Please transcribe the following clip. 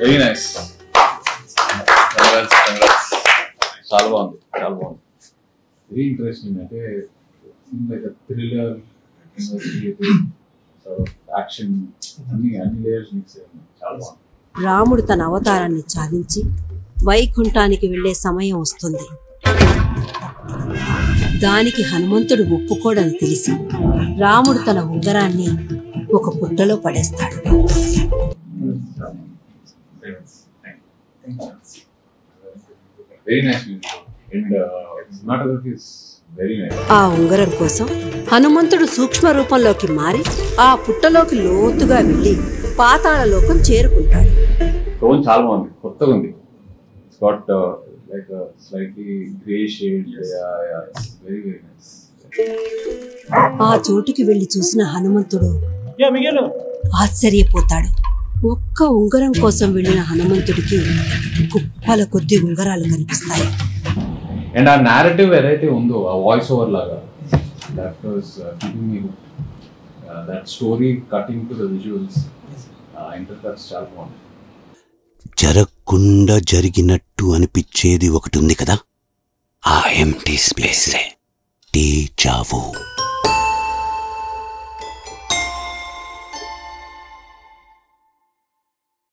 Very nice. చాలా బాగుంది, చాలా బాగుంది. Very interesting. అంటే లైక్ థ్రిల్లర్, ఇన్వెస్టిగేటివ్, యాక్షన్, అన్ని లేయర్స్ మిక్స్ అయ్యాయి. చాలా బాగుంది. రాముడు తన అవతారాన్ని చాలించి వైకుంఠానికి వెళ్లే సమయం వస్తుంది. దానికి హనుమంతుడు ఒప్పుకోడని తెలిసి రాముడు తన ఉంగరాన్ని ఒక పుట్టలో పడేస్తాడు. ఆ ఉంగరం కోసం హనుమంతుడు సూక్ష్మ రూపంలోకి మారి ఆ పుట్టలోకి లోతుగా వెళ్లి పాతాళ లోకం చేరుకుంటాడు. చాలా బాగుంది, కొత్తగా ఉంది. It's got like a slightly grey shade. Yeah, it's very nice. ఆ చోటుకి వెళ్లి చూసిన హనుమంతుడు ఆశ్చర్యపోతాడు. ఒక్క ఉంగరం కోసం వెళ్లిన హనుమంతుడికి కుప్పల కొద్ది ఉంగరాలు కనిపిస్తాయి. అండ్ ఆ narrative ఏదైతే ఉందో, ఆ వాయిస్ ఓవర్ లాగా, that was keeping me hooked. That story cutting to the visuals, intercuts చాలా బాగుంది. జరగకుండా జరిగినట్టు అనిపించేది ఒకటి ఉంది కదా, ఆ ఎంటీ స్పేసే డేజా vu.